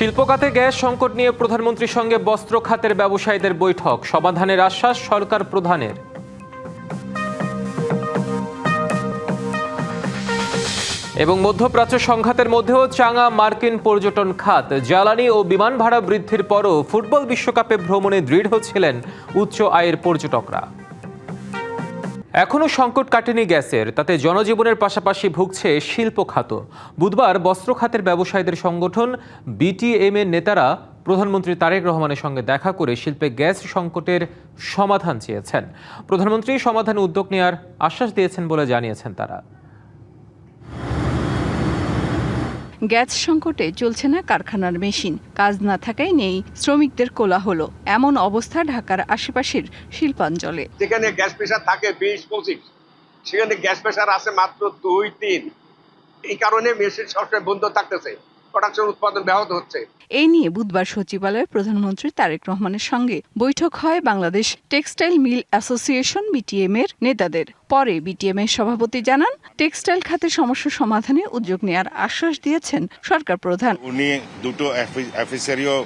শিল্প খাতে গ্যাস সংকট নিয়ে প্রধানমন্ত্রীর সঙ্গে বস্ত্র খাতের ব্যবসায়ীদের বৈঠক, সমাধানের আশ্বাস সরকার প্রধানের। এবং মধ্যপ্রাচ্য সংঘাতের মধ্যেও চাঙা মার্কিন পর্যটন খাত। জ্বালানি ও বিমান ভাড়া বৃদ্ধির পরও ফুটবল বিশ্বকাপে ভ্রমণে দৃঢ় ছিলেন উচ্চ আয়ের পর্যটকরা। এখনও সংকট কাটেনি গ্যাসের, তাতে জনজীবনের পাশাপাশি ভুগছে শিল্প খাত। বুধবার বস্ত্র খাতের ব্যবসায়ীদের সংগঠন বিটিএম এর নেতারা প্রধানমন্ত্রী তারেক রহমানের সঙ্গে দেখা করে শিল্পে গ্যাস সংকটের সমাধান চেয়েছেন। প্রধানমন্ত্রী সমাধানে উদ্যোগ নেওয়ার আশ্বাস দিয়েছেন বলে জানিয়েছেন তারা। গ্যাস সংকটে চলছে না কারখানার মেশিন, কাজ না থাকায় নেই শ্রমিকদের কোলাহল। এমন অবস্থা ঢাকার আশেপাশের শিল্পাঞ্চলে। যেখানে গ্যাস প্রেসার থাকে 20-25, সেখানে গ্যাস প্রেসার আছে মাত্র 2-3। এই কারণে মেশিন সবসময় বন্ধ থাকতেছে, প্রোডাকশন উৎপাদন ব্যাহত হচ্ছে। এই নিয়ে বুধবার সচিবালয়ে প্রধানমন্ত্রী তারেক রহমানের সঙ্গে বৈঠক হয় Bangladesh textile mill association BTM এর নেতাদের। পরে বিটিএম এর সভাপতি জানান, টেক্সটাইল খাতের সমস্যা সমাধানে উদ্যোগ নেওয়ার আশ্বাস দিয়েছেন সরকার প্রধান। উনি দুটো অফিসারিও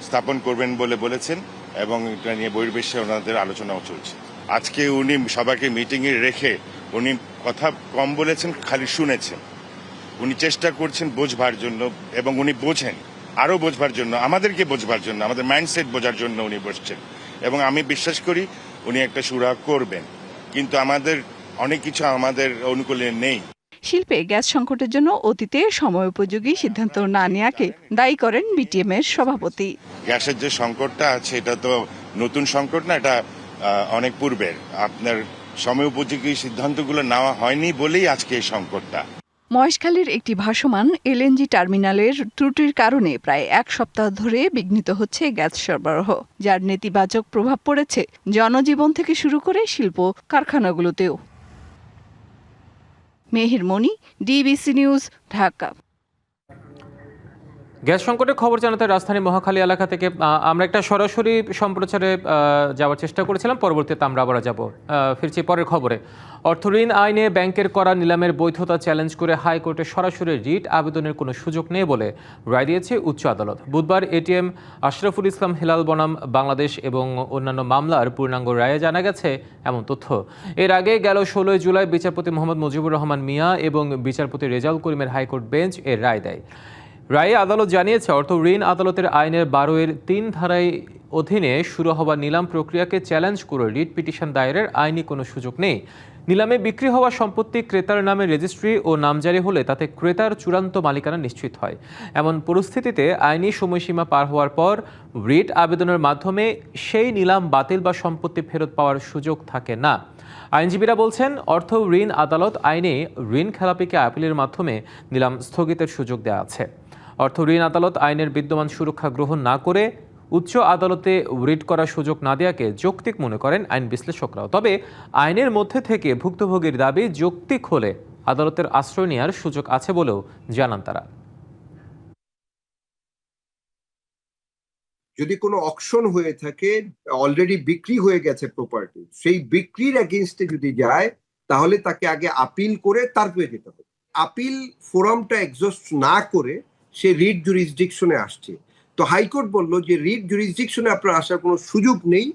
স্থাপন করবেন বলে বলেছেন এবং এটা নিয়ে বহির্বিশ্বে ওনাদের আলোচনাও চলছে। আজকে উনি সবাইকে মিটিংয়ে রেখে উনি কথা কম বলেছেন, খালি শুনেছেন। উনি চেষ্টা করছেন বোঝবার জন্য এবং উনি বোঝেন, আরও বোঝবার জন্য, আমাদেরকে বোঝবার জন্য, আমাদের মাইন্ডসেট বোঝার জন্য উনি বসছেন এবং আমি বিশ্বাস করি উনি একটা সুরাহা করবেন। কিন্তু আমাদের অনেক কিছু আমাদের অনুকূলে নেই। শিল্পে গ্যাস সংকটের জন্য অতীতে সময়োপযোগী সিদ্ধান্ত না নেওয়াকে দায়ী করেন বিটিএম এর সভাপতি। গ্যাসের যে সংকটটা আছে এটা তো নতুন সংকট না, এটা অনেক পূর্বের। আপনার সময়োপযোগী সিদ্ধান্তগুলো নেওয়া হয়নি বলেই আজকে এই সংকটটা। মহেশখালীর একটি ভাসমান এলএনজি টার্মিনালের ত্রুটির কারণে প্রায় এক সপ্তাহ ধরে বিঘ্নিত হচ্ছে গ্যাস সরবরাহ, যার নেতিবাচক প্রভাব পড়েছে জনজীবন থেকে শুরু করে শিল্প কারখানাগুলোতেও। মেহের মনি, ডিবিসি নিউজ, ঢাকা। গ্যাস সংকটের খবর জানাতে রাজধানী মহাখালী এলাকা থেকে আমরা একটা সরাসরি সম্প্রচারে যাওয়ার চেষ্টা করেছিলাম, পরবর্তীতে আমরা আবার যাব। ফিরছি পরের খবরে। অর্থঋণ আইনে ব্যাংকের করা নিলামের বৈধতা চ্যালেঞ্জ করে হাইকোর্টে সরাসরি রিট আবেদনের কোনো সুযোগ নেই বলে রায় দিয়েছে উচ্চ আদালত। বুধবার এটিএম আশরাফুল ইসলাম হেলাল বনাম বাংলাদেশ এবং অন্যান্য মামলার পূর্ণাঙ্গ রায়ে জানা গেছে এমন তথ্য। এর আগে গেল 16 জুলাই বিচারপতি মোহাম্মদ মুজিবুর রহমান মিয়া এবং বিচারপতি রেজাউল করিমের হাইকোর্ট বেঞ্চ এর রায় দেয়। রায়ে আদালত জানিয়েছে, অর্থ ঋণ আদালতের আইনের 12-3 ধারায় অধীনে শুরু হওয়া নিলাম প্রক্রিয়াকে চ্যালেঞ্জ করে রিট পিটিশন দায়েরের আইনি কোনো সুযোগ নেই। নিলামে বিক্রি হওয়া সম্পত্তি ক্রেতার নামে রেজিস্ট্রি ও নামজারি হলে তাতে ক্রেতার চূড়ান্ত মালিকানা নিশ্চিত হয়। এমন পরিস্থিতিতে আইনি সময়সীমা পার হওয়ার পর রিট আবেদনের মাধ্যমে সেই নিলাম বাতিল বা সম্পত্তি ফেরত পাওয়ার সুযোগ থাকে না। আইনজীবীরা বলছেন, অর্থ ঋণ আদালত আইনে ঋণ খেলাপিকে আপিলের মাধ্যমে নিলাম স্থগিতের সুযোগ দেওয়া আছে। অর্থ ঋণ আদালত আইনের বিদ্যমান সুরক্ষা গ্রহণ না করে উচ্চ আদালতে রিট করার সুযোগ না দেওয়াকে যৌক্তিক মনে করেন আইন বিশ্লেষকরাও। তবে আইনের মধ্যে থেকে ভুক্তভোগীর দাবি যৌক্তিক হলে আদালতের আশ্রয় নেওয়ার সুযোগ আছে বলেও জানান তারা। যদি কোনো অকশন হয়ে থাকে, অলরেডি বিক্রি হয়ে গেছে প্রপার্টি, সেই বিক্রির এগেইনস্টে যদি যায় তাহলে তাকে আগে আপিল করে তারপরে যেতে হবে। আপিল ফোরামটা এক্সস্ট না করে সে রিট জুরিসডিকশনে আসছে। তো হাইকোর্ট বললো যে রিট জুরিসডিকশনে আপনার আসার কোনো সুযোগ নেই,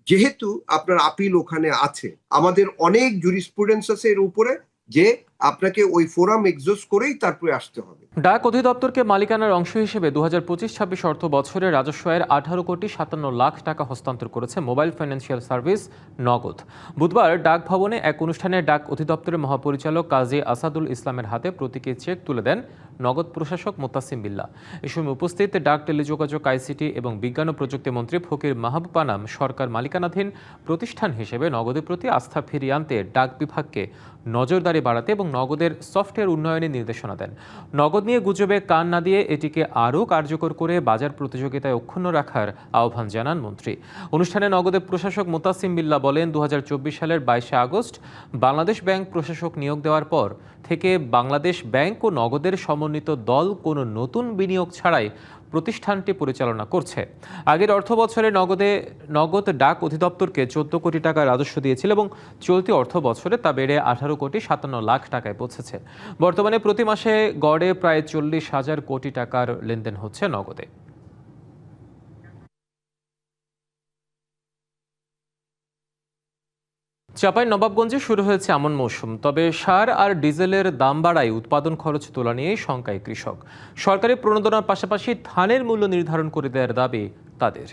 যেহেতু আপনার আপিল ওখানে আছে। আমাদের অনেক জুরিসপ্রুডেন্স আছে এর উপরে যে আপনাকে ওই ফোরাম এক্সস্ট করেই তারপরে আসতে হবে। ডাক অধিদপ্তরকে মালিকানার অংশ হিসেবে 2025-26 অর্থ বছরে রাজস্ব আয়ের 18,57,00,000 টাকা হস্তান্তর করেছে মোবাইল ফাইন্যান্সিয়াল সার্ভিস নগদ। বুধবার ডাক ভবনে এক অনুষ্ঠানে ডাক অধিদপ্তরের মহাপরিচালক কাজী আসাদুল ইসলামের হাতে প্রতীকী চেক তুলে দেন নগদ প্রশাসক মোত্তাসিম বিল্লাহ। এ সময় উপস্থিত ডাক, টেলিযোগাযোগ, আইসিটি এবং বিজ্ঞান ও প্রযুক্তি মন্ত্রী ফকির মাহবুব আনাম সরকার মালিকানাধীন প্রতিষ্ঠান হিসেবে নগদের প্রতি আস্থা ফিরিয়ে আনতে ডাক বিভাগকে নজরদারি বাড়াতে এবং নগদের সফটওয়্যার উন্নয়নের নির্দেশনা দেন। নগদ নিয়ে গুজবে কান না দিয়ে এটিকে আরও কার্যকর করে বাজার প্রতিযোগিতায় অক্ষুণ্ণ রাখার আহ্বান জানান মন্ত্রী। অনুষ্ঠানে নগদের প্রশাসক মোত্তাসিম বিল্লাহ বলেন, 2024 সালের 22 আগস্ট বাংলাদেশ ব্যাংক প্রশাসক নিয়োগ দেওয়ার পর থেকে বাংলাদেশ ব্যাংক ও নগদের সমন্বিত দল কোনো নতুন বিনিয়োগ ছাড়াই প্রতিষ্ঠানটি পরিচালনা করছে। আগের অর্থ বছরে নগদ ডাক অধিদপ্তরকে 14 কোটি টাকা রাজস্ব দিয়েছিল এবং চলতি অর্থ বছরে তা বেড়ে 18,57,00,000 টাকায় পৌঁছেছে। বর্তমানে প্রতি মাসে গড়ে প্রায় 40,000 কোটি টাকার লেনদেন হচ্ছে নগদে। চাঁপাই নবাবগঞ্জে শুরু হয়েছে আমন মৌসুম, তবে সার আর ডিজেলের দাম বাড়ায় উৎপাদন খরচ তোলা নিয়ে শঙ্কায় কৃষক। সরকারি প্রণোদনার পাশাপাশি ধানের মূল্য নির্ধারণ করে দেওয়ার দাবি তাদের।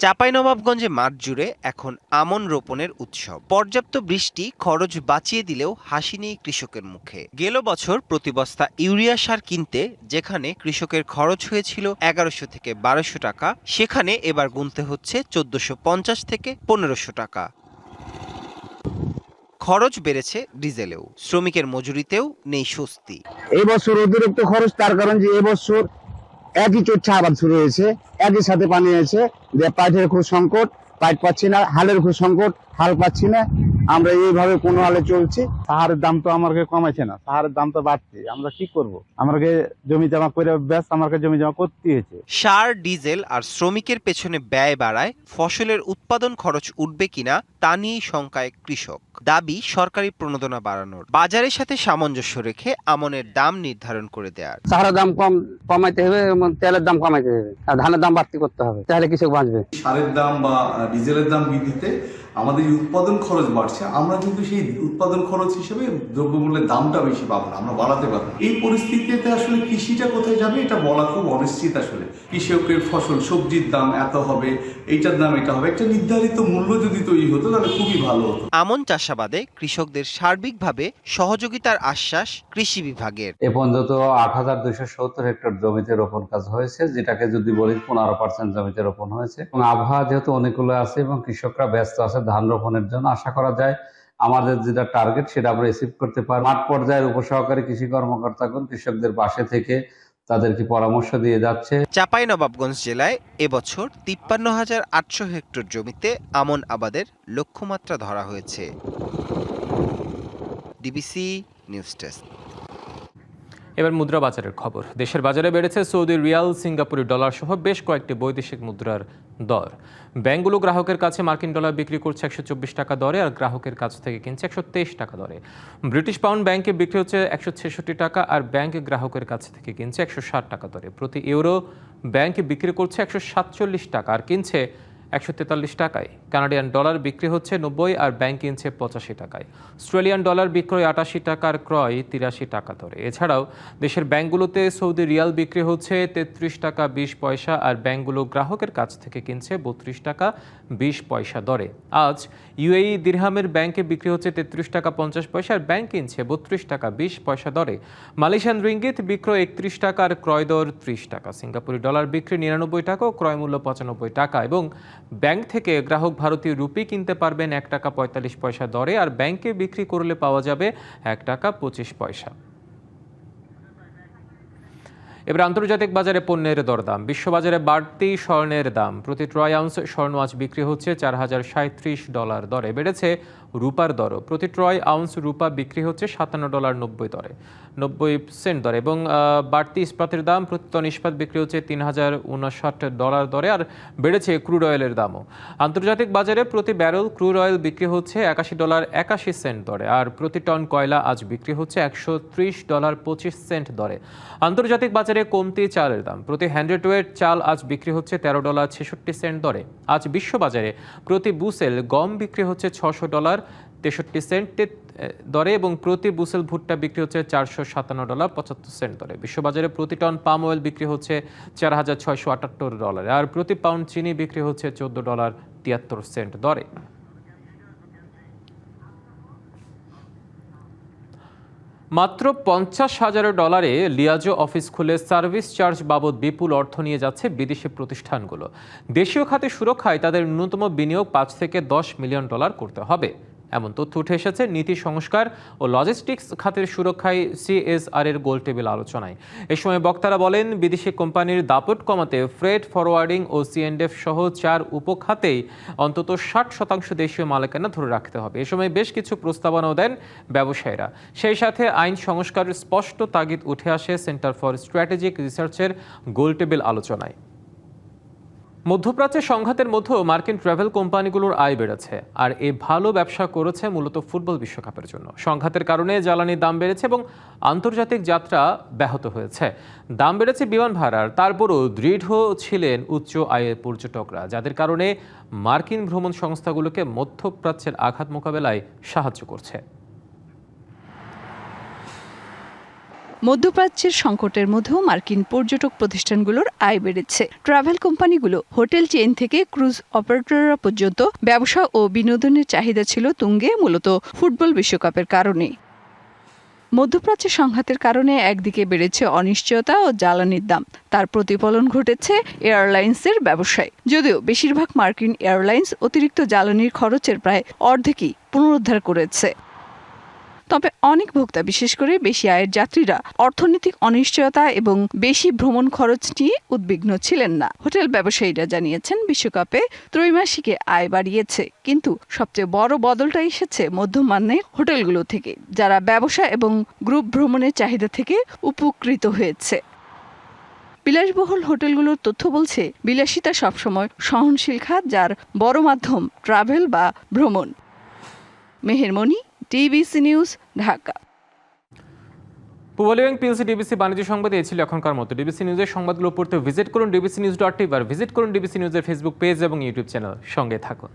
চাঁপাইনবাবগঞ্জে মাঠ জুড়ে এখন আমন রোপণের উৎসব। পর্যাপ্ত বৃষ্টি খরচ বাঁচিয়ে দিলেও হাসি নেই কৃষকের মুখে। গেল বছর প্রতি বস্তা ইউরিয়া সার কিনতে যেখানে কৃষকের খরচ হয়েছিল 1100 থেকে 1200 টাকা, সেখানে এবার গুনতে হচ্ছে 1450 থেকে 1500 টাকা। খরচ বেড়েছে ডিজেলেও, শ্রমিকের মজুরিতেও নেই স্বস্তি। এই বছর অতিরিক্ত খরচ, তার কারণ যে এবছর একই চোট আবাদ শুরু হয়েছে, একই সাথে পানি হয়েছে, যে পাইটের খুব সংকট, পাইট পাচ্ছি না, হালের খুব সংকট, হাল পাচ্ছি না। আমরা এইভাবে কোনো হালে চলছি। সাহারের দাম তো আমাকে কমাইছে না, সাহারের দাম তো বাড়ছে। আমরা কি করব? আমাকে জমি জমা করে ব্যাস আমাকে জমি জমা করতে হয়েছে। সার, ডিজেল আর শ্রমিকের পেছনে ব্যয় বাড়ায় ফসলের উৎপাদন খরচ উঠবে কিনা তা নিয়েই শঙ্কায় কৃষক। দাবি সরকারি প্রণোদনা বাড়ানোর, বাজারের সাথে সামঞ্জস্য রেখে আমনের দাম নির্ধারণ করে দেওয়ার। সাহারের দাম কমাইতে হবে, তেলের দাম কমাইতে হবে, আর ধানের দাম বাড়তি করতে হবে, তাহলে কৃষক বাঁচবে। সারের দাম বা ডিজেলের দাম বৃদ্ধিতে আমাদের উৎপাদন খরচ বাড়ছে, আমরা কিন্তু সেই উৎপাদন খরচ হিসেবে দ্রব্যমূল্যের দামটা বেশি পাবো না, আমরা বাড়াতে পারবো। এই পরিস্থিতিতে আসলে কৃষিটা কোথায় যাবে এটা বলা খুব অনিশ্চিত। আসলে কৃষকের ফসল, সবজির দাম এত হবে, এইটার দাম এটা হবে, একটা নির্ধারিত মূল্য যদি তৈরি হতো তাহলে খুবই ভালো হতো। আমন চাষাবাদে কৃষকদের সার্বিকভাবে সহযোগিতার আশ্বাস কৃষি বিভাগের। এ পর্যন্ত 8270 হেক্টর জমিতে রোপণ কাজ হয়েছে, যেটাকে যদি বলি 15% জমিতে রোপণ হয়েছে। এবং আবহাওয়া যেহেতু অনুকূল আছে এবং কৃষকরা ব্যস্ত আছে ধান রোপণের জন্য, আশা করা যায় আমাদের যেটা টার্গেট সেটা আমরা অ্যাচিভ করতে পারবো। মাঠ পর্যায়ের উপসহকারী কৃষি কর্মকর্তাগণ কৃষকদের পাশে থেকে তাদেরকে পরামর্শ দিয়ে যাচ্ছে। চাঁপাইনবাবগঞ্জ জেলায় এবছর 53,800 হেক্টর জমিতে আমন আবাদের লক্ষ্যমাত্রা ধরা হয়েছে। DBC news desk. এবার মুদ্রা বাজারের খবর। দেশের বাজারে বেড়েছে সৌদি রিয়াল, সিঙ্গাপুরি ডলার সহ বেশ কয়েকটি বৈদেশিক মুদ্রার দর। ব্যাংকগুলো গ্রাহকের কাছে মার্কিন ডলার বিক্রি করছে 124 টাকা দরে আর গ্রাহকের কাছ থেকে কিনছে 123 টাকা দরে। ব্রিটিশ পাউন্ড ব্যাংকে বিক্রি হচ্ছে 166 টাকা আর ব্যাংক গ্রাহকের কাছ থেকে কিনছে 160 টাকা দরে। প্রতি ইউরো ব্যাংক বিক্রি করছে 147 টাকা আর কিনছে 143 টাকায়। কানাডিয়ান ডলার বিক্রি হচ্ছে 90 আর ব্যাংক কিনছে 85 টাকায়। অস্ট্রেলিয়ান ডলার বিক্রয় 88 টাকার, ক্রয় 83 টাকা দরে। এছাড়াও দেশের ব্যাংকগুলোতে সৌদি রিয়াল বিক্রি হচ্ছে 33 টাকা 20 পয়সা আর ব্যাংকগুলো গ্রাহকের কাছ থেকে কিনছে 32 টাকা 20 পয়সা দরে। আজ ইউএই দিরহামের ব্যাংকে বিক্রি হচ্ছে 33 টাকা 50 পয়সা আর ব্যাংক কিনছে 32 টাকা 20 পয়সা দরে। মালয়েশিয়ান রিঙ্গিত বিক্রয় 31 টাকা আর ক্রয় দর 30 টাকা। সিঙ্গাপুরি ডলার বিক্রি 99 টাকা ও ক্রয় মূল্য 95 টাকা এবং ব্যাংক থেকে গ্রাহক ভারতীয় রুপি কিনতে পারবেন 1 টাকা 45 পয়সা দরে আর ব্যাংকে বিক্রি করলে পাওয়া যাবে 1 টাকা 25 পয়সা। এবার আন্তর্জাতিক বাজারে পণ্যের দরদাম। বিশ্ববাজারে বাড়তি স্বর্ণের দাম। প্রতি ট্রয় আউন্স স্বর্ণ আজ বিক্রি হচ্ছে $4037 দরে। বেড়েছে রূপার দরও। প্রতি ট্রয় আউন্স রূপা বিক্রি হচ্ছে $57.90 দরে, 90 সেন্ট দরে। এবং বাড়তি ইস্পাতের দাম। প্রতি টন ইস্পাত বিক্রি হচ্ছে $3059 দরে আর বেড়েছে ক্রুড অয়েলের দামও। আন্তর্জাতিক বাজারে প্রতি ব্যারেল ক্রুড অয়েল বিক্রি হচ্ছে $81.81 দরে আর প্রতি টন কয়লা আজ বিক্রি হচ্ছে $130.25 দরে। আন্তর্জাতিক বাজারে কমতি চালের দাম। প্রতি হ্যান্ড্রেডওয়েট চাল আজ বিক্রি হচ্ছে $13.66 দরে। আজ বিশ্ববাজারে প্রতি বুসেল গম বিক্রি হচ্ছে $600.63 দরে এবং প্রতি বুসেল ভুট্টা বিক্রি হচ্ছে $457.75 দরে। বিশ্ববাজারে প্রতি টন পাম অয়েল বিক্রি হচ্ছে $4678 আর প্রতি পাউন্ড চিনি বিক্রি হচ্ছে $14.73 দরে। মাত্র $50,000 লিয়াজো অফিস খুলে সার্ভিস চার্জ বাবদ বিপুল অর্থ নিয়ে যাচ্ছে বিদেশি প্রতিষ্ঠানগুলো। দেশীয় খাতে সুরক্ষায় তাদের ন্যূনতম বিনিয়োগ $5 থেকে $10 মিলিয়ন করতে হবে, এমন তথ্য উঠে এসেছে নীতি সংস্কার ও লজিস্টিক্স খাতের সুরক্ষায় CSR এর গোলটেবিল আলোচনায়। এ সময় বক্তারা বলেন, বিদেশি কোম্পানির দাপট কমাতে ফ্রেট ফরওয়ার্ডিং ও C&F সহ 4 উপখাতেই অন্তত 60% দেশীয় মালিকানা ধরে রাখতে হবে। এ সময় বেশ কিছু প্রস্তাবনাও দেন ব্যবসায়ীরা। সেই সাথে আইন সংস্কারের স্পষ্ট তাগিদ উঠে আসে সেন্টার ফর স্ট্র্যাটেজিক রিসার্চের গোলটেবিল আলোচনায়। মধ্যপ্রাচ্যের সংঘাতের মধ্যেও মার্কিন ট্রাভেল কোম্পানিগুলোর আয় বেড়েছে, আর এই ভালো ব্যবসা করেছে মূলত ফুটবল বিশ্বকাপের জন্য। সংঘাতের কারণে জ্বালানির দাম বেড়েছে এবং আন্তর্জাতিক যাত্রা ব্যাহত হয়েছে। দাম বেড়েছে বিমান ভাড়ার, তারপরও দৃঢ় ছিলেন উচ্চ আয়ের পর্যটকরা, যাদের কারণে মার্কিন ভ্রমণ সংস্থাগুলোকে মধ্যপ্রাচ্যের আঘাত মোকাবেলায় সাহায্য করছে। মধ্যপ্রাচ্যের সংকটের মধ্যেও মার্কিন পর্যটক প্রতিষ্ঠানগুলোর আয় বেড়েছে। ট্রাভেল কোম্পানিগুলো, হোটেল চেইন থেকে ক্রুজ অপারেটররা পর্যন্ত ব্যবসা ও বিনোদনের চাহিদা ছিল তুঙ্গে মূলত ফুটবল বিশ্বকাপের কারণে। মধ্যপ্রাচ্যের সংঘাতের কারণে একদিকে বেড়েছে অনিশ্চয়তা ও জ্বালানির দাম, তার প্রতিফলন ঘটেছে এয়ারলাইন্সের ব্যবসায়। যদিও বেশিরভাগ মার্কিন এয়ারলাইন্স অতিরিক্ত জ্বালানির খরচের প্রায় অর্ধেকই পুনরুদ্ধার করেছে। তবে অনেক ভোক্তা, বিশেষ করে বেশি আয়ের যাত্রীরা অর্থনৈতিক অনিশ্চয়তা এবং বেশি ভ্রমণ খরচ নিয়ে উদ্বিগ্ন ছিলেন না। হোটেল ব্যবসায়ীরা জানিয়েছেন বিশ্বকাপে ত্রৈমাসিকে আয় বাড়িয়েছে, কিন্তু সবচেয়ে বড় বদলটা এসেছে মধ্যমানের হোটেলগুলো থেকে, যারা ব্যবসা এবং গ্রুপ ভ্রমণের চাহিদা থেকে উপকৃত হয়েছে। বিলাসবহুল হোটেলগুলোর তথ্য বলছে বিলাসিতা সবসময় সহনশীল খাত, যার বড় মাধ্যম ট্রাভেল বা ভ্রমণ। Mehermoni, DBC news, Dhaka. Pubali bank PLC DBC বাণিজ্য সংবাদ এই ছিল এখনকার মতো। ডিবিসি নিউজের সংবাদগুলো পড়তে ভিজিট করুন dbcnews.tv আর ভিজিট করুন ডিবিসি নিউজের ফেসবুক পেজ এবং ইউটিউব চ্যানেল। সঙ্গে থাকুন।